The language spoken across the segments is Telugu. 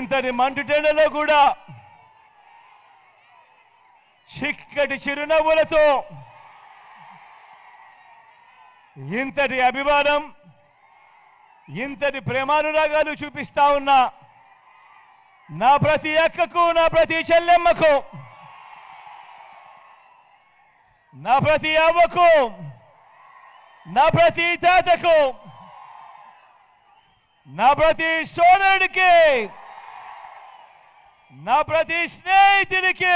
ఇంతటి మండుటెండలో కూడా చిక్కటి చిరునవ్వులతో ఇంతటి అభిమానం ఇంతటి ప్రేమానురాగాలు చూపిస్తా ఉన్నా నా ప్రతి అక్కకు నా ప్రతి చెల్లెమ్మకు నా ప్రతి అవ్వకు నా ప్రతి తాతకు నా ప్రతి సోదరుడికి నా ప్రతి స్నేహితుడికి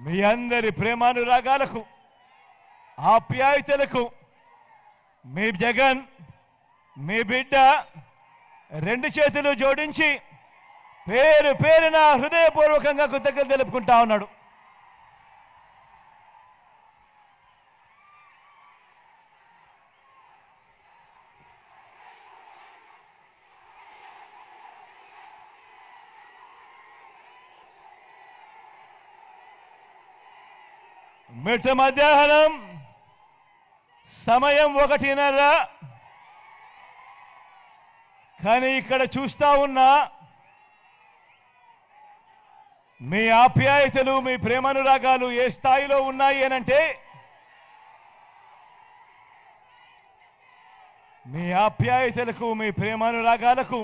మీ అందరి ప్రేమానురాగాలకు ఆప్యాయతలకు మీ జగన్ మీ బిడ్డ రెండు చేతులు జోడించి పేరు పేరున హృదయపూర్వకంగా కృతజ్ఞతలు తెలుపుకుంటా ఉన్నాడు. మిట్ట మధ్యాహ్నం సమయం 1:30. కానీ ఇక్కడ చూస్తా ఉన్నా మీ ఆప్యాయతలు మీ ప్రేమానురాగాలు ఏ స్థాయిలో ఉన్నాయి అనంటే మీ ఆప్యాయతలకు మీ ప్రేమానురాగాలకు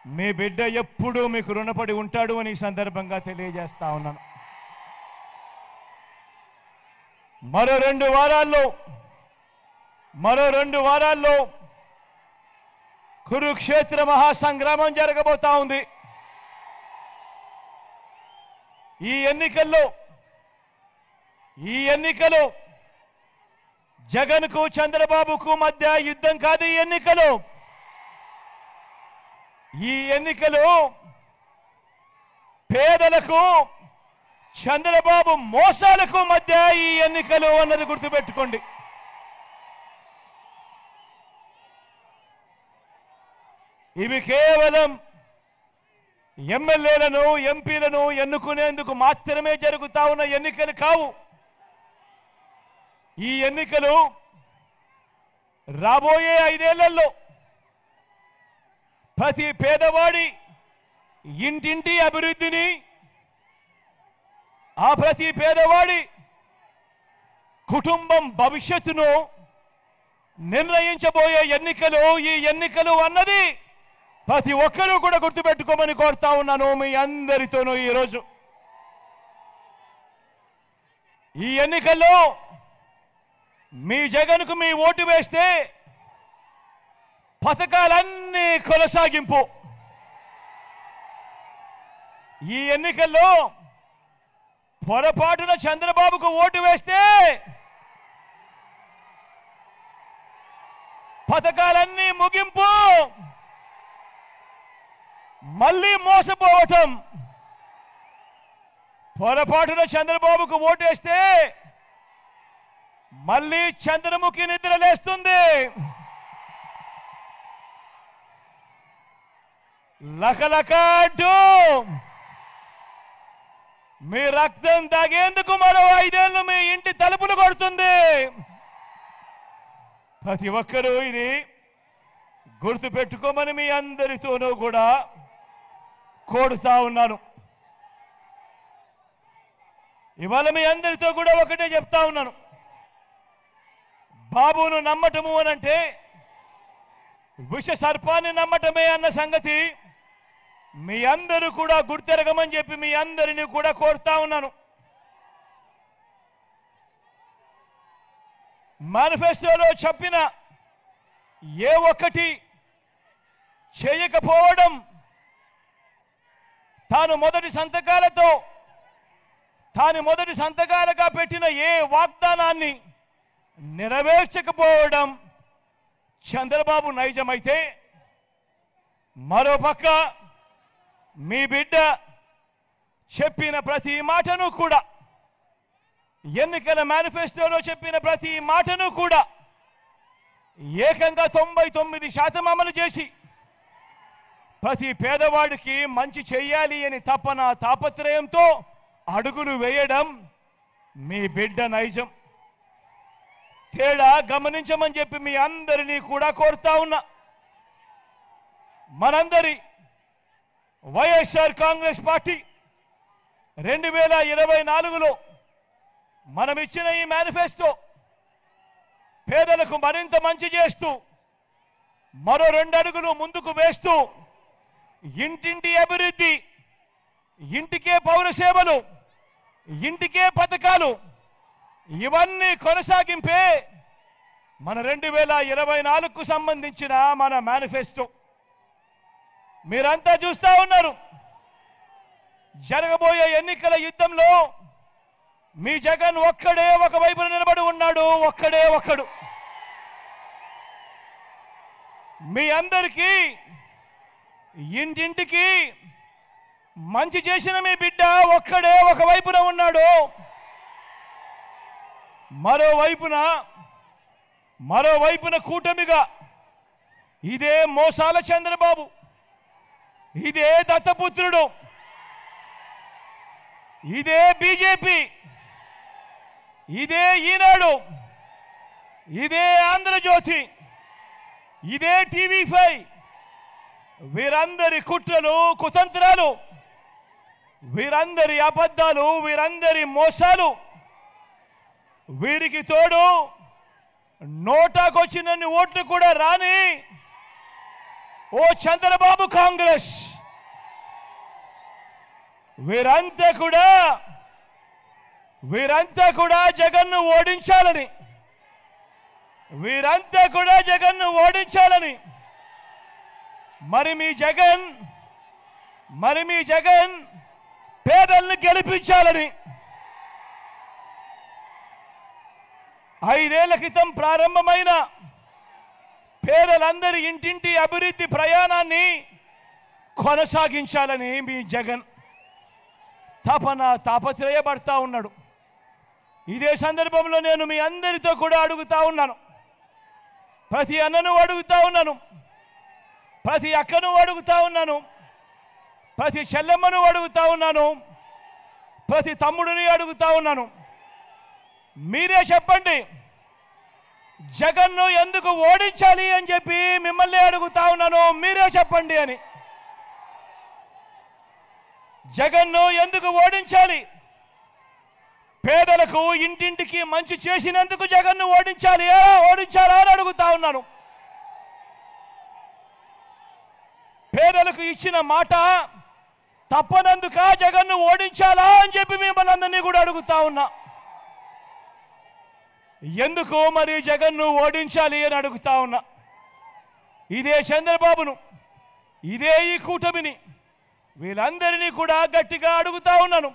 మీ బిడ్డ ఎప్పుడూ మీకు రుణపడి ఉంటాడు అని సందర్భంగా తెలియజేస్తా ఉన్నాను. మరో 2 వారాల్లో కురుక్షేత్ర మహాసంగ్రామం జరగబోతా ఉంది. ఈ ఎన్నికలు జగన్కు చంద్రబాబుకు మధ్య యుద్ధం కాదు. ఈ ఎన్నికలు పేదలకు చంద్రబాబు మోసాలకు మధ్య ఈ ఎన్నికలు అన్నది గుర్తుపెట్టుకోండి. ఇవి కేవలం ఎమ్మెల్యేలను ఎంపీలను ఎన్నుకునేందుకు మాత్రమే జరుగుతా ఉన్న ఎన్నికలు కావు. ఈ ఎన్నికలు రాబోయే 5 ఏళ్లలో ప్రతి పేదవాడి ఇంటింటి అభివృద్ధిని ఆ ప్రతి పేదవాడి కుటుంబం భవిష్యత్తును నిర్ణయించబోయే ఎన్నికలు. ఈ ఎన్నికలు అన్నది ప్రతి ఒక్కరూ కూడా గుర్తుపెట్టుకోమని కోరుతా ఉన్నాను మీ అందరితోనూ. ఈరోజు ఈ ఎన్నికల్లో మీ జగన్కు మీ ఓటు వేస్తే పథకాలన్నీ కొనసాగింపు. ఈ ఎన్నికల్లో పొరపాటున చంద్రబాబుకు ఓటు వేస్తే పథకాలన్నీ ముగింపు, మళ్ళీ మోసపోవటం. పొరపాటున చంద్రబాబుకు ఓటేస్తే మళ్ళీ చంద్రముఖి నిద్ర లేస్తుంది. లకలక అంటూ మీ రక్తం తాగేందుకు మరో 5 ఏళ్ళు మీ ఇంటి తలుపులు కొడుతుంది. ప్రతి ఒక్కరూ ఇది గుర్తుపెట్టుకోమని మీ అందరితోనూ కూడా కోరుతా ఉన్నాను. ఇవాళ మీ అందరితో కూడా ఒకటే చెప్తా ఉన్నాను. బాబును నమ్మటము అనంటే విష సర్పాన్ని నమ్మటమే అన్న సంగతి మీ అందరూ కూడా గుర్తెరగమని చెప్పి మీ అందరినీ కూడా కోరుతా ఉన్నాను. మేనిఫెస్టోలో చెప్పిన ఏ ఒక్కటి చేయకపోవడం, తాను మొదటి సంతకాలుగా పెట్టిన ఏ వాగ్దానాన్ని నెరవేర్చకపోవడం చంద్రబాబు నైజమైతే, మరోపక్క మీ బిడ్డ చెప్పిన ప్రతి మాటను కూడా, ఎన్నికల మేనిఫెస్టోలో చెప్పిన ప్రతి మాటను కూడా ఏకంగా 99% అమలు చేసి ప్రతి పేదవాడికి మంచి చెయ్యాలి అని తాపత్రయంతో అడుగులు వేయడం మీ బిడ్డ నైజం. తేడా గమనించమని చెప్పి మీ అందరినీ కూడా కోరుతా ఉన్నా. మనందరి వైఎస్ఆర్ కాంగ్రెస్ పార్టీ 2024లో మనం ఇచ్చిన ఈ మేనిఫెస్టో పేదలకు మరింత మంచి చేస్తూ మరో 2 అడుగులు ముందుకు వేస్తూ ఇంటింటి అభివృద్ధి, ఇంటికే పౌర సేవలు, ఇంటికే పథకాలు ఇవన్నీ కొనసాగింపే మన 2024కు సంబంధించిన మన మేనిఫెస్టో. మీరంతా చూస్తా ఉన్నారు. జరగబోయే ఎన్నికల యుద్ధంలో మీ జగన్ ఒక్కడే ఒకవైపున నిలబడి ఉన్నాడు. ఒక్కడు మీ అందరికీ ఇంటింటికి మంచి చేసిన మీ బిడ్డ ఒక్కడే ఒకవైపున ఉన్నాడు. మరోవైపున కూటమిగా ఇదే మోసాల చంద్రబాబు, ఇదే దత్తపుత్రుడు, ఇదే బీజేపీ, ఇదే ఈనాడు, ఇదే ఆంధ్రజ్యోతి, ఇదే టీవీ5 వీరందరి కుట్రలు, కుతంత్రాలు, వీరందరి అబద్ధాలు, వీరందరి మోసాలు, వీరికి తోడు నోటాకొచ్చినన్ని ఓట్లు కూడా రాని ఓ చంద్రబాబు కాంగ్రెస్, వీరంతా కూడా జగన్ను ఓడించాలని, మరి మీ జగన్ పేదల్ని గెలిపించాలని 5 ఏళ్ల క్రితం ప్రారంభమైన పేదలందరి ఇంటింటి అభివృద్ధి ప్రయాణాన్ని కొనసాగించాలని మీ జగన్ తాపత్రయపడతా ఉన్నాడు. ఇదే సందర్భంలో నేను మీ అందరితో కూడా అడుగుతా ఉన్నాను. ప్రతి అన్నను అడుగుతా ఉన్నాను, ప్రతి అక్కను అడుగుతా ఉన్నాను, ప్రతి చెల్లెమ్మను అడుగుతా ఉన్నాను, ప్రతి తమ్ముడిని అడుగుతా ఉన్నాను. మీరే చెప్పండి, జగన్ను ఎందుకు ఓడించాలి అని చెప్పి మిమ్మల్ని అడుగుతా ఉన్నాను. మీరే చెప్పండి అని. జగన్ను ఎందుకు ఓడించాలి? పేదలకు ఇంటింటికి మంచి చేసినందుకు జగన్ను ఓడించాలా అని అడుగుతా ఉన్నాను. పేదలకు ఇచ్చిన మాట తప్పనందుక జగన్ను ఓడించాలా అని చెప్పి మిమ్మల్ని అందరినీ కూడా అడుగుతా ఉన్నా. ఎందుకు మరి జగన్ను ఓడించాలి అని అడుగుతా ఉన్నా. ఇదే చంద్రబాబును, ఇదే ఈ కూటమిని, వీళ్ళందరినీ కూడా గట్టిగా అడుగుతా ఉన్నాను,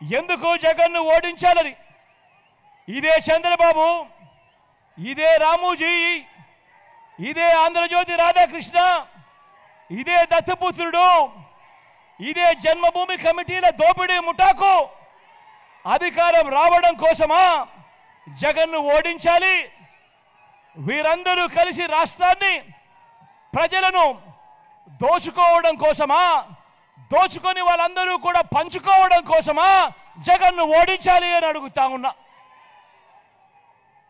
ఎందుకు జగన్ను ఓడించాలని. ఇదే చంద్రబాబు, ఇదే రామోజీ, ఇదే ఆంధ్రజ్యోతి రాధాకృష్ణ, ఇదే దత్తపుత్రుడు, ఇదే జన్మభూమి కమిటీల దోపిడీ ముఠాకు అధికారం రావడం కోసమా జగన్ను ఓడించాలి? వీరందరూ కలిసి రాష్ట్రాన్ని, ప్రజలను దోచుకోవడం కోసమా, దోచుకొని వాళ్ళందరూ కూడా పంచుకోవడం కోసమా జగన్ను ఓడించాలి అని అడుగుతా ఉన్నా.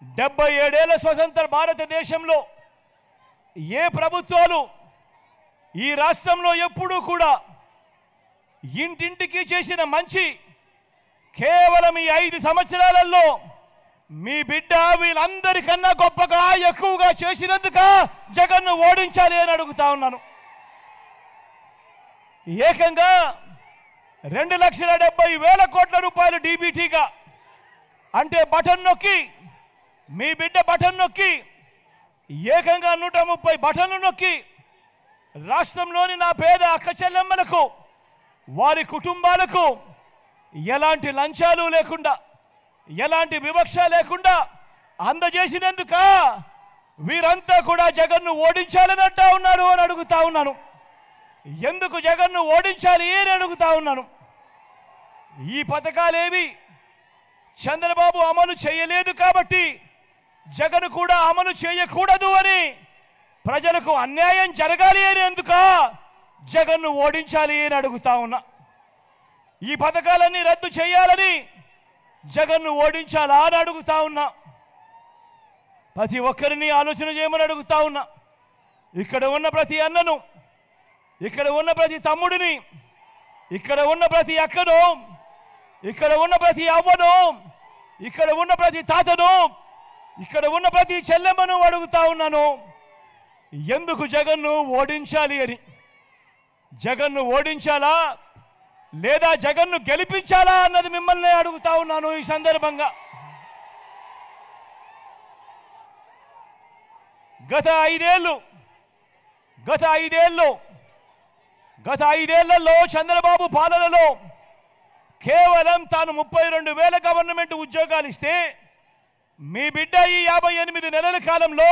77 ఏళ్ల స్వతంత్ర భారతదేశంలో ఏ ప్రభుత్వాలు ఈ రాష్ట్రంలో ఎప్పుడూ కూడా ఇంటింటికి చేసిన మంచి కేవలం ఈ 5 సంవత్సరాలలో మీ బిడ్డ వీళ్ళందరికన్నా గొప్పగా ఎక్కువగా చేసినందుక జగన్ను ఓడించాలి అని అడుగుతా ఉన్నాను. ఏకంగా 2,70,000 కోట్ల రూపాయలు డీబీటీగా, అంటే బటన్ నొక్కి, మీ బిడ్డ బటన్ నొక్కి, ఏకంగా 130 బటన్లు నొక్కి రాష్ట్రంలోని నా పేద అక్క చెల్లెమ్మలకు, వారి కుటుంబాలకు ఎలాంటి లంచాలు లేకుండా, ఎలాంటి వివక్ష లేకుండా అందజేసినందుక వీరంతా కూడా జగన్ను ఓడించాలని అంటా ఉన్నారు అని అడుగుతా ఉన్నాను. ఎందుకు జగన్ను ఓడించాలి అని అడుగుతా ఉన్నాను. ఈ పథకాలేవి చంద్రబాబు అమలు చేయలేదు కాబట్టి జగన్ కూడా అమలు చేయకూడదు అని, ప్రజలకు అన్యాయం జరగాలి అని ఎందుక జగన్ను ఓడించాలి అని అడుగుతా ఉన్నా. ఈ పథకాలన్నీ రద్దు చేయాలని జగన్ను ఓడించాలా అని అడుగుతా ఉన్నా. ప్రతి ఒక్కరిని ఆలోచన చేయమని అడుగుతా ఉన్నా. ఇక్కడ ఉన్న ప్రతి అన్నను, ఇక్కడ ఉన్న ప్రతి తమ్ముడిని, ఇక్కడ ఉన్న ప్రతి అక్కను, ఇక్కడ ఉన్న ప్రతి అవ్వను, ఇక్కడ ఉన్న ప్రతి తాతను, ఇక్కడ ఉన్న ప్రతి చెల్లెమ్మను అడుగుతా ఉన్నాను, ఎందుకు జగన్ను ఓడించాలి అని. జగన్ను ఓడించాలా లేదా జగన్ను గెలిపించాలా అన్నది మిమ్మల్ని అడుగుతా ఉన్నాను ఈ సందర్భంగా. గత ఐదేళ్లలో చంద్రబాబు పాలనలో కేవలం తాను 32,000 గవర్నమెంట్ ఉద్యోగాలు ఇస్తే మీ బిడ్డ ఈ 58 నెలల కాలంలో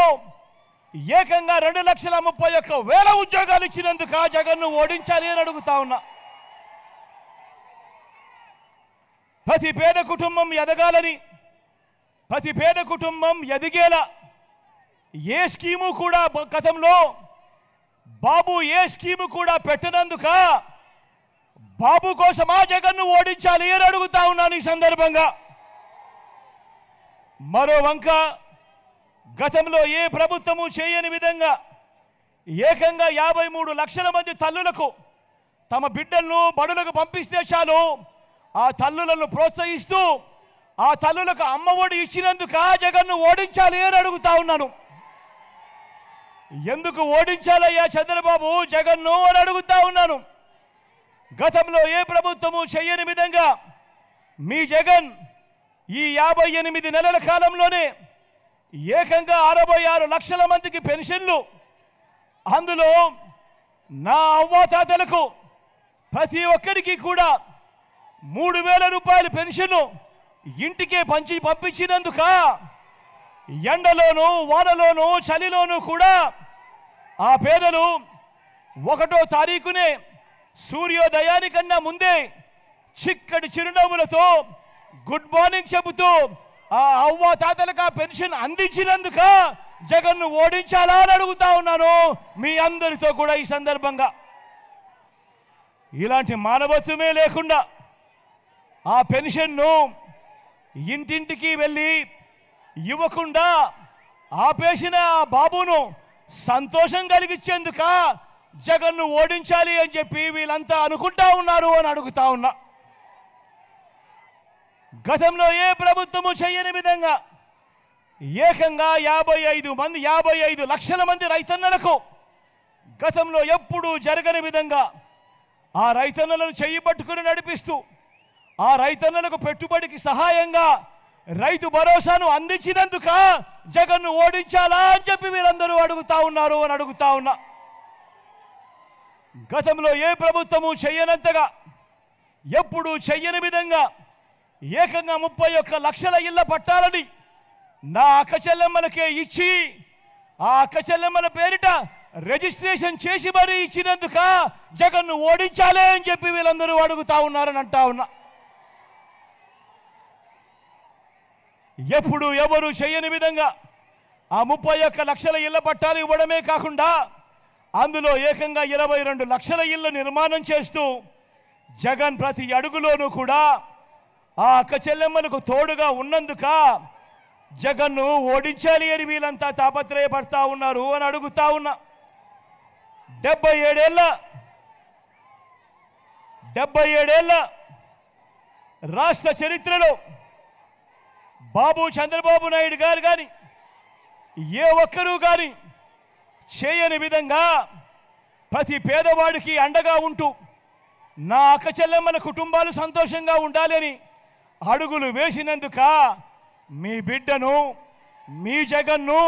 ఏకంగా 2,31,000 ఉద్యోగాలు ఇచ్చినందుకు జగన్ను ఓడించాలి అని అడుగుతా ఉన్నా. ప్రతి పేద కుటుంబం ఎదగాలని, ప్రతి పేద కుటుంబం ఎదిగేలా ఏ స్కీము కూడా గతంలో బాబు ఏ స్కీము కూడా పెట్టనందుక బాబు కోసమా జగన్ను ఓడించాలి అని అడుగుతా ఉన్నాను ఈ సందర్భంగా. మరో వంక గతంలో ఏ ప్రభుత్వము చేయని విధంగా ఏకంగా 53 లక్షల మంది తల్లులకు తమ బిడ్డలను బడులకు పంపిస్తే చాలు ఆ తల్లులను ప్రోత్సహిస్తూ ఆ తల్లులకు అమ్మఒడి ఇచ్చినందుకు జగన్ను ఓడించాలి అని అడుగుతా ఉన్నాను. ఎందుకు ఓడించాలయ్యా చంద్రబాబు జగన్ను అని అడుగుతా ఉన్నాను. గతంలో ఏ ప్రభుత్వము చేయని విధంగా మీ జగన్ ఈ 58 నెలల కాలంలోనే ఏకంగా 66 లక్షల మందికి పెన్షన్లు, అందులో నా అవ్వాతాతలకు ప్రతి ఒక్కరికి కూడా 3,000 రూపాయల పెన్షన్ ఇంటికే పంపించినందుక ఎండలోనూ వానలోనూ చలిలోనూ కూడా ఆ పేదలు 1వ తారీఖునే సూర్యోదయానికన్నా ముందే చిక్కటి చిరునవ్వులతో గుడ్ మార్నింగ్ చెబుతూ ఆ అవ్వ తాతలకు ఆ పెన్షన్ అందించినందుక జగన్ను ఓడించాలా అని అడుగుతా ఉన్నాను మీ అందరితో కూడా ఈ సందర్భంగా. ఇలాంటి మానవత్వమే లేకుండా ఆ పెన్షన్ను ఇంటింటికి వెళ్ళి ఇవ్వకుండా ఆపేసిన ఆ బాబును సంతోషం కలిగించేందుక జగన్ను ఓడించాలి అని చెప్పి వీళ్ళంతా అనుకుంటా ఉన్నారు అని అడుగుతా ఉన్నా. గతంలో ఏ ప్రభుత్వము చేయని విధంగా ఏకంగా 55 లక్షల మంది రైతన్నలకు గతంలో ఎప్పుడూ జరగని విధంగా ఆ రైతన్నలను చెయ్యి పట్టుకుని నడిపిస్తూ ఆ రైతన్నలకు పెట్టుబడికి సహాయంగా రైతు భరోసాను అందించినందుక జగన్ను ఓడించాలా అని చెప్పి వీరందరూ అడుగుతా ఉన్నారు అని అడుగుతా ఉన్నా. గతంలో ఏ ప్రభుత్వము చెయ్యనంతగా ఎప్పుడు చెయ్యని విధంగా ఏకంగా 31 లక్షల ఇళ్ల పట్టాలని నా అక్క చెల్లెమ్మలకే ఇచ్చి ఆ అక్క చెల్లెమ్మల పేరిట రిజిస్ట్రేషన్ చేసి మరీ ఇచ్చినందుక జగన్ను ఓడించాలే అని చెప్పి వీళ్ళందరూ అడుగుతా ఉన్నారని అంటా ఉన్నా. ఎప్పుడు ఎవరు చేయని విధంగా ఆ 31 లక్షల ఇళ్ల పట్టాలు ఇవ్వడమే కాకుండా అందులో ఏకంగా 22 లక్షల ఇళ్ల నిర్మాణం చేస్తూ జగన్ ప్రతి అడుగులోనూ కూడా ఆ అక్క చెల్లెమ్మలకు తోడుగా ఉన్నందుక జగన్ను ఓడించాలి అని వీళ్ళంతా తాపత్రయపడతా ఉన్నారు అని అడుగుతా ఉన్నా. 77 ఏళ్ల రాష్ట్ర చరిత్రలో బాబు చంద్రబాబు నాయుడు గారు కానీ ఏ ఒక్కరూ కానీ చేయని విధంగా ప్రతి పేదవాడికి అండగా ఉంటూ నా అక్క చెల్లెమ్మల కుటుంబాలు సంతోషంగా ఉండాలని అడుగులు వేసినందుక మీ బిడ్డను మీ జగన్ను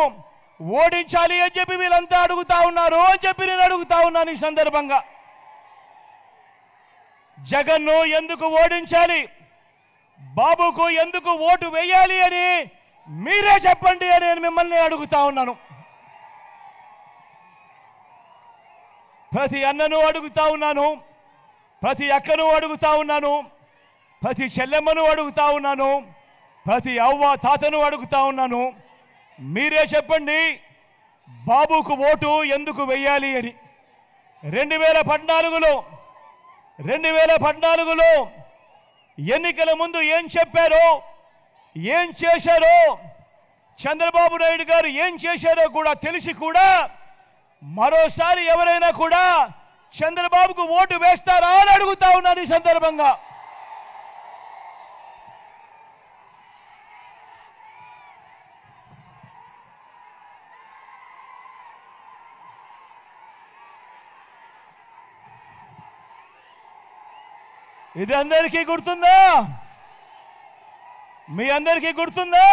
ఓడించాలి అని చెప్పి వీళ్ళంతా అడుగుతా ఉన్నారు అని చెప్పి నేను అడుగుతా ఉన్నాను ఈ సందర్భంగా. జగన్ను ఎందుకు ఓడించాలి, బాబుకు ఎందుకు ఓటు వేయాలి అని మీరే చెప్పండి అని నేను మిమ్మల్ని అడుగుతా ఉన్నాను. ప్రతి అన్నను అడుగుతా ఉన్నాను, ప్రతి అక్కను అడుగుతా ఉన్నాను, ప్రతి చెల్లెమ్మను అడుగుతా ఉన్నాను, ప్రతి అవ్వ తాతను అడుగుతా ఉన్నాను. మీరే చెప్పండి బాబుకు ఓటు ఎందుకు వేయాలి అని. 2014లో ఎన్నికల ముందు ఏం చెప్పారో ఏం చేశారో చంద్రబాబు నాయుడు గారు ఏం చేశారో కూడా తెలిసి కూడా మరోసారి ఎవరైనా కూడా చంద్రబాబుకు ఓటు వేస్తారా అని అడుగుతా ఉన్నాను ఈ సందర్భంగా. ఇది అందరికీ గుర్తుందా? మీ అందరికీ గుర్తుందా?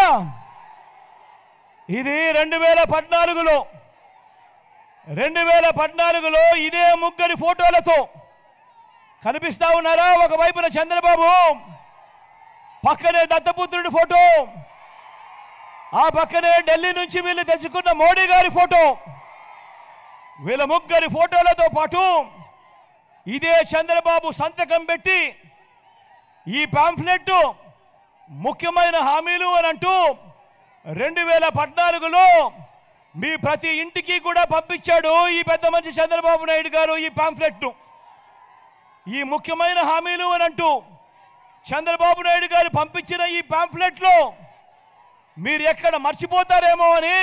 ఇది 2014లో ఇదే ముగ్గురి ఫోటోలతో కనిపిస్తా ఉన్నారా? ఒకవైపున చంద్రబాబు, పక్కనే దత్తపుత్రుడి ఫోటో, ఆ పక్కనే ఢిల్లీ నుంచి వీళ్ళు తెచ్చుకున్న మోడీ గారి ఫోటో. వీళ్ళ ముగ్గురి ఫోటోలతో పాటు ఇదే చంద్రబాబు సంతకం పెట్టి ఈ పాంఫ్లెట్ ముఖ్యమైన హామీలు అని అంటూ 2014లో మీ ప్రతి ఇంటికి కూడా పంపించాడు ఈ పెద్ద మంచి చంద్రబాబు నాయుడు గారు. ఈ పాంఫ్లెట్ను, ఈ ముఖ్యమైన హామీలు అని అంటూ చంద్రబాబు నాయుడు గారు పంపించిన ఈ పాంఫ్లెట్లో మీరు ఎక్కడ మర్చిపోతారేమో అని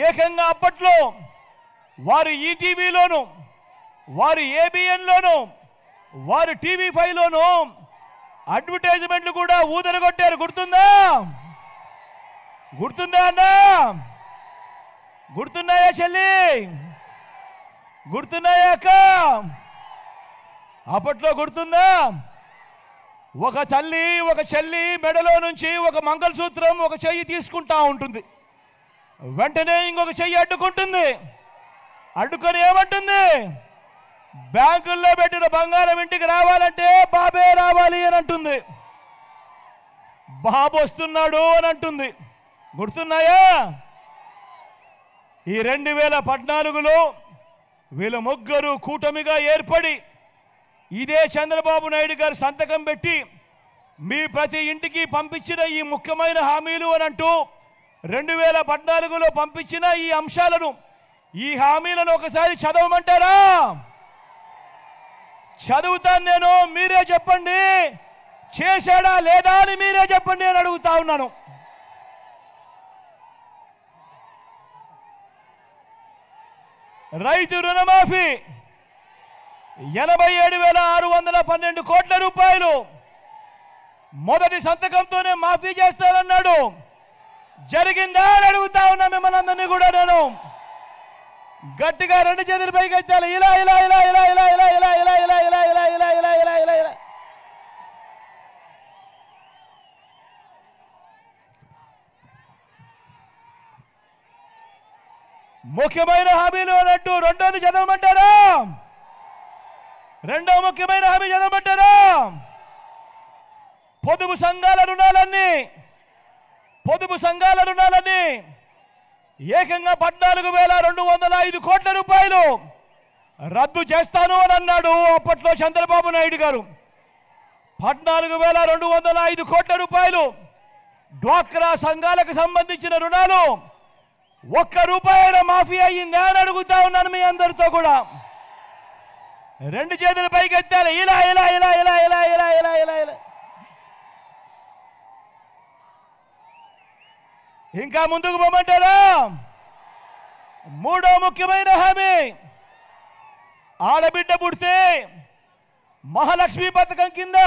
ఏకంగా అప్పట్లో వారు ఈటీవీలోను, వారు ఏబిఎన్లోను, వారు TV5లోను అడ్వర్టైజ్మెంట్లు కూడా ఊదరగొట్టారు. గుర్తుందా? గుర్తుందా అన్నా? గుర్తున్నాయా చెల్లి? గుర్తున్నాయా అక్క? అప్పట్లో గుర్తుందా? ఒక చెల్లి మెడలో నుంచి ఒక మంగళసూత్రం ఒక చెయ్యి తీసుకుంటా ఉంటుంది. వెంటనే ఇంకొక చెయ్యి అడ్డుకుంటుంది. అడ్డుకొని ఏమంటుంది? బ్యాంకుల్లో పెట్టిన బంగారం ఇంటికి రావాలంటే బాబే రావాలి అని అంటుంది. బాబు వస్తున్నాడు అని అంటుంది. గుర్తున్నాయా? ఈ 2014లో వీళ్ళ ముగ్గురు కూటమిగా ఏర్పడి ఇదే చంద్రబాబు నాయుడు గారు సంతకం పెట్టి మీ ప్రతి ఇంటికి పంపించిన ఈ ముఖ్యమైన హామీలు అని అంటూ 2014లో పంపించిన ఈ అంశాలను, ఈ హామీలను ఒకసారి చదవమంటారా? చదువుతాను నేను, మీరే చెప్పండి. చేశాడా లేదా అని మీరే చెప్పండి అని అడుగుతా ఉన్నాను. రైతు రుణమాఫీ 87,612 కోట్ల రూపాయలు మొదటి సంతకంతోనే మాఫీ చేస్తారన్నాడు. జరిగిందా అని అడుగుతా ఉన్నా మిమ్మల్ని అందరినీ కూడా నేను. గట్టిగా రెండు చేతులు పైకి ఎత్తాలి. ఇలా ఇలా ఇలా ఇలా ఇలా ఇలా ఇలా ఇలా ఇలా ఇలా ఇలా ఇలా ఇలా ఇలా ఇలా ఇలా. ముఖ్యమైన హామీలు అన్నట్టు రెండోది చదవమంటారా? రెండో ముఖ్యమైన హామీ చదవమంటారా? పొదుపు సంఘాల రుణాలన్నీ ఏకంగా 14,205 కోట్ల రూపాయలు రద్దు చేస్తాను అని అన్నాడు అప్పట్లో చంద్రబాబు నాయుడు గారు. 14,205 కోట్ల రూపాయలు డ్వాక్రా సంఘాలకు సంబంధించిన రుణాలు ₹1 మాఫీ అయ్యిందా అని అడుగుతా ఉన్నాను మీ అందరితో కూడా. రెండు చేతులు పైకి ఎత్తాలి. ఇలా ఇలా ఇలా ఇలా ఇలా ఇలా ఇలా ఇలా ఇలా. ఇంకా ముందుకు పోమంటారా? మూడో ముఖ్యమైన హామీ, ఆడబిడ్డ పుడితే మహాలక్ష్మి పథకం కింద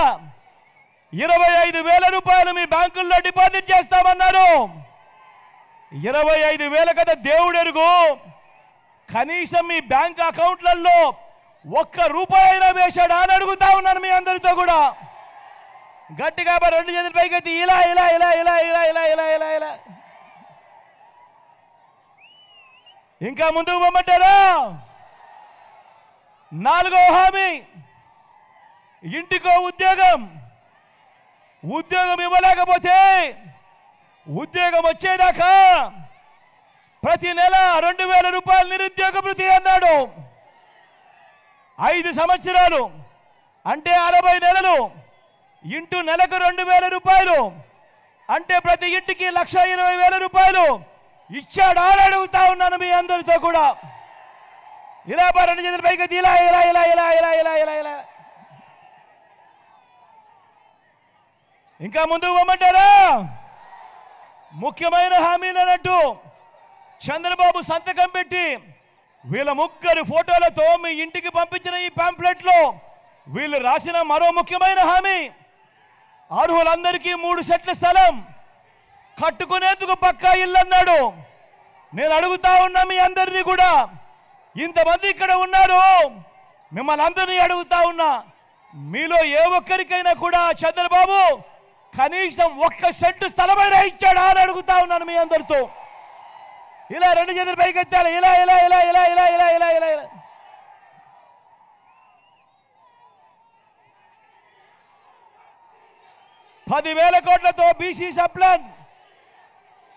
25,000 రూపాయలు మీ బ్యాంకుల్లో డిపాజిట్ చేస్తామన్నారు. 25,000 కదా దేవుడు ఎరుగు. కనీసం మీ బ్యాంక్ అకౌంట్లలో ₹1 వేశాడా అని అడుగుతా ఉన్నాను మీ అందరితో కూడా. గట్టిగా రెండు చేతుల పైకి ఇలా ఇలా ఇలా ఇలా ఇలా ఇలా ఇలా ఇలా ఇలా. ఇంకా ముందుకు పంపమంటారా? నాలుగో హామీ, ఇంటికో ఉద్యోగం ఇవ్వలేకపోతే ఉద్యోగం వచ్చేదాకా ప్రతి నెల 2,000 రూపాయలు నిరుద్యోగ భృతి అన్నాడు. 5 సంవత్సరాలు అంటే 60 నెలలు ఇంటూ నెలకు 2,000 రూపాయలు అంటే ప్రతి ఇంటికి 1,20,000 రూపాయలు ఇచ్చాడా అని అడుగుతా ఉన్నాను మీ అందరితో కూడా. ఇలా రెండు చేతుల పైకి ఇలా ఇలా ఇలా ఇలా ఇలా ఇలా ఇలా ఇలా. ఇంకా ముందుకు పోమంటారా? ముఖ్యమైన హామీలు అన్నట్టు చంద్రబాబు సంతకం పెట్టి వీళ్ళ ముగ్గురు ఫోటోలతో మీ ఇంటికి పంపించిన ఈ పాంప్లెట్లో వీళ్ళు రాసిన మరో ముఖ్యమైన హామీ, అర్హులందరికీ 3 సెట్ల స్థలం, కట్టుకునేందుకు పక్కా ఇల్లు అన్నాడు. నేను అడుగుతా ఉన్నా మీ అందరినీ కూడా, ఇంతమంది ఇక్కడ ఉన్నారు, మిమ్మల్ని అందరినీ అడుగుతా ఉన్నా, మీలో ఏ ఒక్కరికైనా కూడా చంద్రబాబు కనీసం 1 సెంటు స్థలమైనా ఇచ్చాడా అని అడుగుతా ఉన్నాను మీ అందరితో. ఇలా 2 చేతులు పైకి ఎత్తాలి, ఇలా ఇలా ఇలా ఇలా ఇలా ఇలా ఇలా ఇలా ఇలా 10,000 కోట్లతో బీసీ సప్లాన్,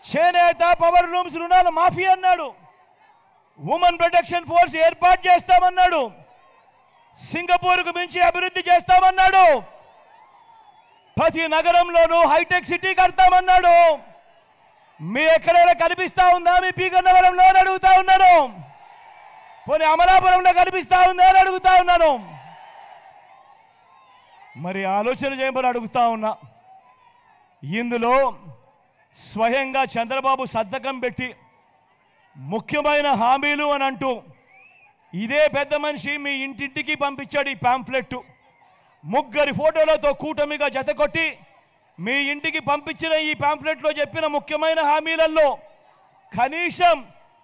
చేనేత పవర్ లూమ్స్ రుణాలు మాఫీ అన్నాడు. ఉమెన్ ప్రొటెక్షన్ ఫోర్స్ ఏర్పాటు చేస్తామన్నాడు. సింగపూర్కు మించి అభివృద్ధి చేస్తామన్నాడు. ప్రతి నగరంలోనూ హైటెక్ సిటీ కడతామన్నాడు. మీ ఎక్కడైనా కనిపిస్తా ఉందా మీ పీగన్నవరంలో అని అడుగుతా ఉన్నాను. పోనీ అమలాపురంలో కనిపిస్తా ఉందా అని అడుగుతా ఉన్నాను. మరి ఆలోచన చేయమని అడుగుతా ఉన్నా. ఇందులో స్వయంగా చంద్రబాబు సంతకం పెట్టి ముఖ్యమైన హామీలు అని అంటూ ఇదే పెద్ద మనిషి మీ ఇంటింటికి పంపించాడు ఈ పాంప్లెట్. ముగ్గురి ఫోటోలతో కూటమిగా జతకొట్టి మీ ఇంటికి పంపించిన ఈ పాంప్లెట్లో చెప్పిన ముఖ్యమైన హామీలలో కనీసం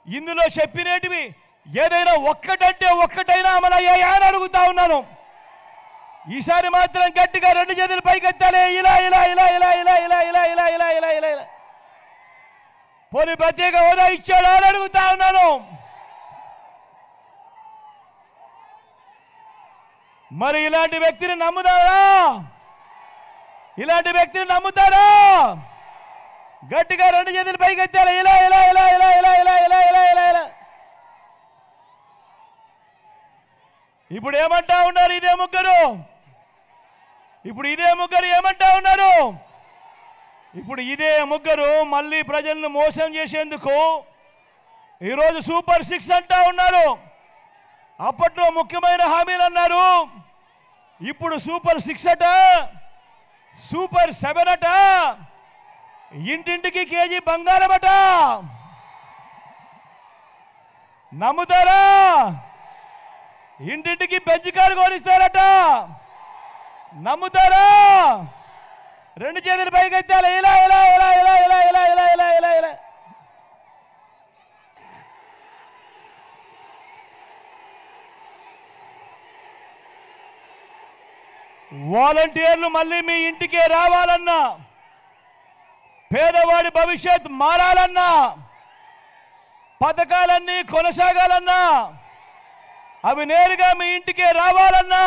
ఇందులో చెప్పినటివి ఏదైనా ఒక్కటంటే ఒక్కటైనా అమలయ్యాయా అని అడుగుతా ఉన్నాను. ఈసారి మాత్రం గట్టిగా 2 చేతులు పైకెత్తాలి, ఇలా ఇలా ఇలా ఇలా ఇలా ఇలా ఇలా ఇలా ఇలా ఇలా ఇలా ఇలా పోనీ ప్రత్యేక హోదా ఇచ్చాడా అని అడుగుతా ఉన్నాను. మరి ఇలాంటి వ్యక్తిని నమ్ముతారా? ఇలాంటి వ్యక్తిని నమ్ముతారా? గట్టిగా 2 చేతులు పైకెత్తాలి, ఇలా ఇలా ఇలా ఇలా ఇలా ఇలా ఇలా ఇలా ఇలా ఇలా ఇప్పుడు ఏమంటా ఉన్నారు ఇదే ముగ్గురు? ఇప్పుడు ఇదే ముగ్గురు ఏమంటా ఉన్నారు? ఇప్పుడు ఇదే ముగ్గురు మళ్ళీ ప్రజలను మోసం చేసేందుకు ఈరోజు సూపర్ 6 అంటా ఉన్నారు. అప్పట్లో ముఖ్యమైన హామీలు అన్నారు, ఇప్పుడు సూపర్ 6 అట, సూపర్ 7 అట, ఇంటింటికి కేజీ బంగారం అట. నమ్ముతారా? ఇంటింటికి బెంచ్ కారు కొనిస్తారట. నమ్ముతారా? 2 చేతులు పైకెత్తాలి, ఇలా ఇలా ఇలా ఇలా ఇలా ఇలా ఇలా ఇలా ఇలా ఇలా వాలంటీర్లు మళ్ళీ మీ ఇంటికే రావాలన్నా, పేదవాడి భవిష్యత్ మారాలన్నా, పథకాలన్నీ కొనసాగాలన్నా, అవి నేరుగా మీ ఇంటికే రావాలన్నా,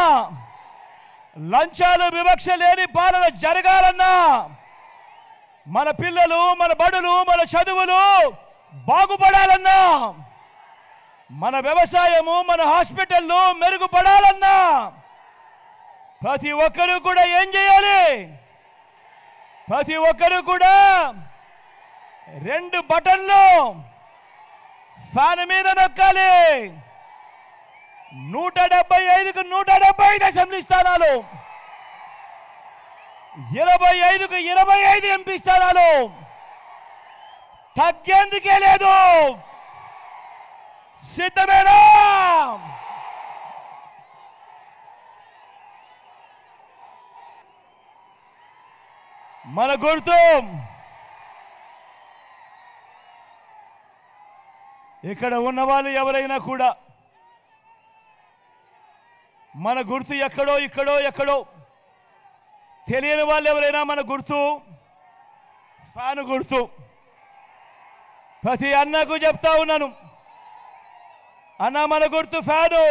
లంచాలు వివక్ష లేని పాలన జరగాలన్నా, మన పిల్లలు మన బడులు మన చదువులు బాగుపడాలన్నా, మన వ్యవసాయము మన హాస్పిటల్లు మెరుగుపడాలన్నా ప్రతి ఒక్కరూ కూడా ఏం చేయాలి? ప్రతి ఒక్కరూ కూడా 2 బటన్లు ఫ్యాన్ మీద నొక్కాలి. 175కు 175 అసెంబ్లీ స్థానాలు, 25కు 25 ఎంపీ స్థానాలు, తగ్గేందుకే లేదు. సిద్ధమేనా? మన గుర్తు ఇక్కడ ఉన్న వాళ్ళు ఎవరైనా కూడా మన గుర్తు ఎక్కడో ఇక్కడో ఎక్కడో తెలియని వాళ్ళు ఎవరైనా మన గుర్తు ఫ్యాను గుర్తు. ప్రతి అన్నకు చెప్తా ఉన్నాను, అన్న మన గుర్తు ఫ్యాను,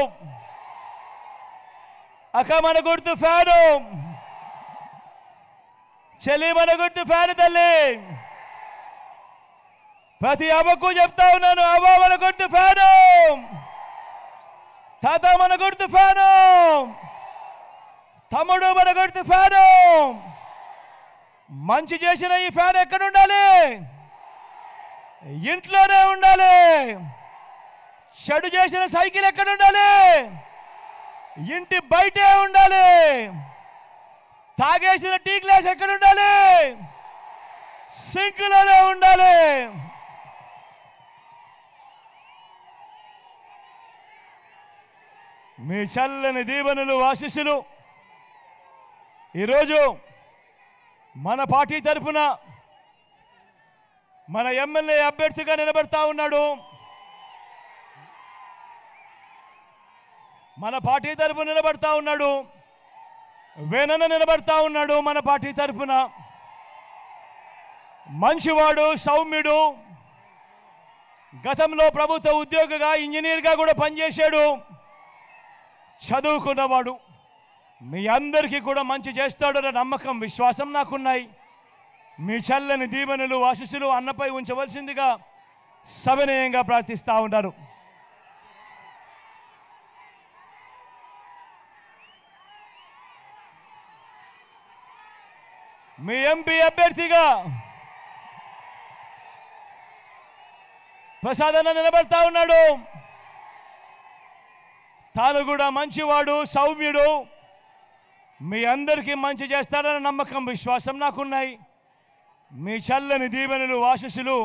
అక్క మన గుర్తు ఫ్యాను, చెల్లి మన గుర్తు ఫ్యాను తల్లి. ప్రతి అవ్వకు చెప్తా ఉన్నాను, అవ్వ మన గుర్తు ఫ్యాను, తాత మన గుర్తు ఫ్యాను, తమ్ముడు మన గుర్తు ఫ్యాను. మంచి చేసిన ఈ ఫ్యాన్ ఎక్కడ ఉండాలి? ఇంట్లోనే ఉండాలి. చెడు చేసిన సైకిల్ ఎక్కడ ఉండాలి? ఇంటి బయటే ఉండాలి. తాగేసిన టీ గ్లాస్ ఎక్కడ ఉండాలి? సింక్లోనే ఉండాలి. మీ చల్లని దీవెనలు ఆశీస్సులు ఈరోజు మన పార్టీ తరఫున మన ఎమ్మెల్యే అభ్యర్థిగా నిలబెడతా ఉన్నాడు. మన పార్టీ తరఫున నిలబడతా ఉన్నాడు. వేనన్న నిలబడతా ఉన్నాడు. మన పార్టీ తరఫున మంచివాడు, సౌమ్యుడు, గతంలో ప్రభుత్వ ఉద్యోగిగా ఇంజనీర్గా కూడా పనిచేశాడు, చదువుకున్నవాడు. మీ అందరికీ కూడా మంచి చేస్తాడన్న నమ్మకం, విశ్వాసం నాకున్నాయి. మీ చల్లని దీవెనలు ఆశీస్సులు అన్నపై ఉంచవలసిందిగా సవినయంగా ప్రార్థిస్తూ ఉన్నారు. మీ ఎంపీ అభ్యర్థిగా ప్రసాద్ అన్న నిలబడతా ఉన్నాడు. తాను కూడా మంచివాడు, సౌమ్యుడు, మీ అందరికీ మంచి చేస్తాడన్న నమ్మకం, విశ్వాసం నాకున్నాయి. మీ చల్లని దీవెనలు ఆశీస్సులు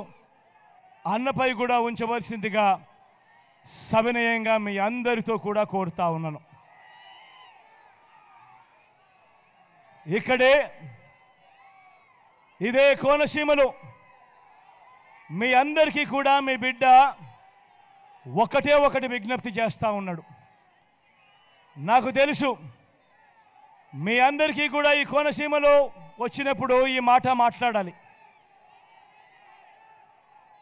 అన్నపై కూడా ఉంచవలసిందిగా సవినయంగా మీ అందరితో కూడా కోరుతా ఉన్నాను. ఇదే కోనసీమలో మీ అందరికీ కూడా మీ బిడ్డ ఒకటి విజ్ఞప్తి చేస్తూ ఉన్నాడు. నాకు తెలుసు మీ అందరికీ కూడా ఈ కోనసీమలో వచ్చినప్పుడు ఈ మాట మాట్లాడాలి.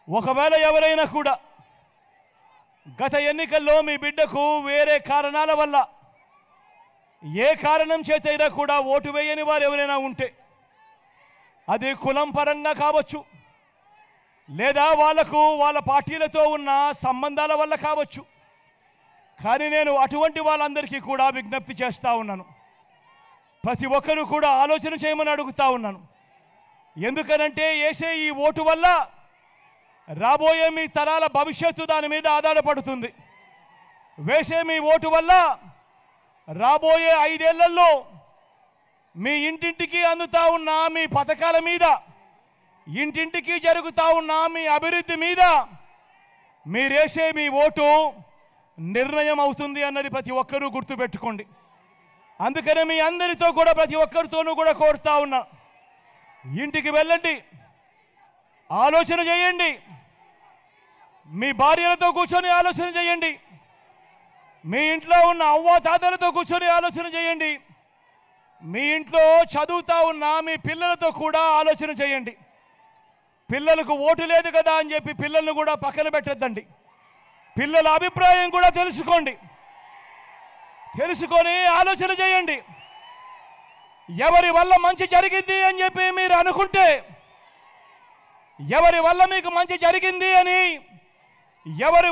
ఒకవేళ ఎవరైనా కూడా గత ఎన్నికల్లో మీ బిడ్డకు వేరే కారణాల వల్ల ఏ కారణం చేతైనా కూడా ఓటు వేయని వారు ఎవరైనా ఉంటే, అది కులం పరంగా కావచ్చు, లేదా వాళ్ళ పార్టీలతో ఉన్న సంబంధాల వల్ల కావచ్చు. కానీ నేను అటువంటి వాళ్ళందరికీ కూడా విజ్ఞప్తి చేస్తూ ఉన్నాను. ప్రతి ఒక్కరూ కూడా ఆలోచన చేయమని అడుగుతా ఉన్నాను. ఎందుకనంటే వేసే ఈ ఓటు వల్ల రాబోయే మీ తరాల భవిష్యత్తు దాని మీద ఆధారపడుతుంది. వేసే మీ ఓటు వల్ల రాబోయే 5 ఏళ్లలో మీ ఇంటింటికి అందుతా ఉన్న మీ పథకాల మీద, ఇంటింటికి జరుగుతూ ఉన్న మీ అభివృద్ధి మీద మీరేసే మీ ఓటు నిర్ణయం అవుతుంది అన్నది ప్రతి ఒక్కరూ గుర్తుపెట్టుకోండి. అందుకనే మీ అందరితో కూడా ప్రతి ఒక్కరితోనూ కూడా కోరుతా ఉన్నా, ఇంటికి వెళ్ళండి, ఆలోచన చేయండి, మీ భార్యలతో కూర్చొని ఆలోచన చేయండి, మీ ఇంట్లో ఉన్న అవ్వ తాతలతో కూర్చొని ఆలోచన చేయండి, మీ ఇంట్లో చదువుతా ఉన్న మీ పిల్లలతో కూడా ఆలోచన చేయండి. పిల్లలకు ఓటు లేదు కదా అని చెప్పి పిల్లలను కూడా పక్కన పెట్టద్దండి. పిల్లల అభిప్రాయం కూడా తెలుసుకోండి, తెలుసుకొని ఆలోచన చేయండి. ఎవరి వల్ల మంచి జరిగింది అని చెప్పి మీరు అనుకుంటే, ఎవరి వల్ల మీకు మంచి జరిగింది అని ఎవరు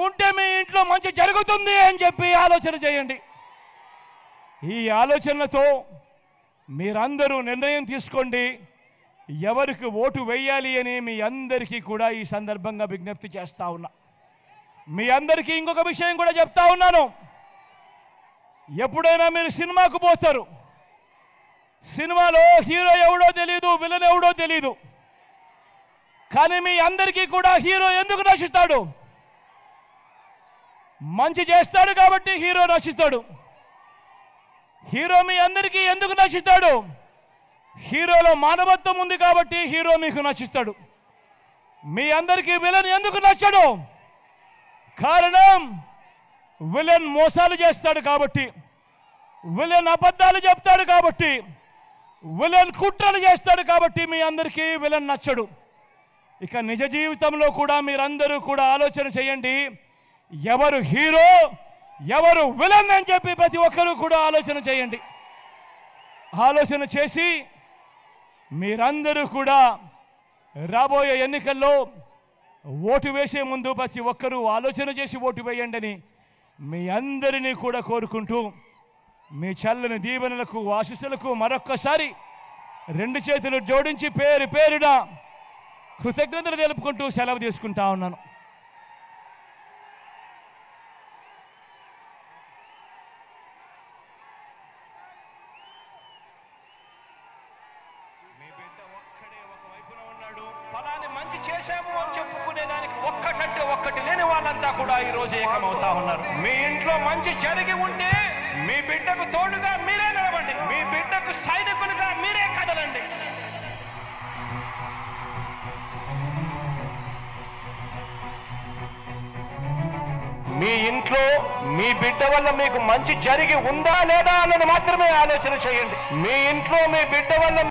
ఉంటే మీ ఇంట్లో మంచి జరుగుతుంది అని చెప్పి ఆలోచన చేయండి. ఈ ఆలోచనలతో మీరందరూ నిర్ణయం తీసుకోండి, ఎవరికి ఓటు వేయాలి అని మీ అందరికీ కూడా ఈ సందర్భంగా విజ్ఞప్తి చేస్తా ఉన్నా. మీ అందరికీ ఇంకొక విషయం కూడా చెప్తా ఉన్నాను. ఎప్పుడైనా మీరు సినిమాకు పోతారు, సినిమాలో హీరో ఎవడో తెలియదు, విలన్ ఎవడో తెలియదు. కానీ మీ అందరికీ కూడా హీరో ఎందుకు నచ్చుతాడు? మంచి చేస్తాడు కాబట్టి హీరో నచ్చుతాడు. హీరో మీ అందరికీ ఎందుకు నచ్చుతాడు? హీరోలో మానవత్వం ఉంది కాబట్టి హీరో మీకు నచ్చుతాడు. మీ అందరికీ విలన్ ఎందుకు నచ్చడు? కారణం విలన్ మోసాలు చేస్తాడు కాబట్టి, విలన్ అబద్ధాలు చెప్తాడు కాబట్టి, విలన్ కుట్రలు చేస్తాడు కాబట్టి మీ అందరికీ విలన్ నచ్చడు. ఇక నిజ జీవితంలో కూడా మీరందరూ కూడా ఆలోచన చేయండి, ఎవరు హీరో ఎవరు విలన్ అని చెప్పి ప్రతి ఒక్కరూ కూడా ఆలోచన చేయండి. ఆలోచన చేసి మీరందరూ కూడా రాబోయే ఎన్నికల్లో ఓటు వేసే ముందు ప్రతి ఒక్కరూ ఆలోచన చేసి ఓటు వేయండి అని మీ అందరినీ కూడా కోరుకుంటూ, మీ చల్లని దీవెనలకు ఆశీస్సులకు మరొక్కసారి 2 చేతులు జోడించి పేరు పేరున కృతజ్ఞతలు తెలుపుకుంటూ సెలవు తీసుకుంటా ఉన్నాను. ఫలాన్ని మంచి చేశాము అని చెప్పుకునేదానికి ఒక్కటంటే ఒక్కటి లేని వాళ్ళంతా కూడా ఈరోజు ఏకమవుతా ఉన్నారు. మీ ఇంట్లో మంచి జరిగి ఉంటే మీ బిడ్డకు తోడుగా మీరే నిలబండి, మీ బిడ్డకు సైనికులుగా మీరే కదలండి. మీ ఇంట్లో మీ బిడ్డ వల్ల మీకు మంచి జరిగి ఉందా లేదా అన్నది మాత్రమే ఆలోచన చేయండి. మీ ఇంట్లో మీ బిడ్డ వల్ల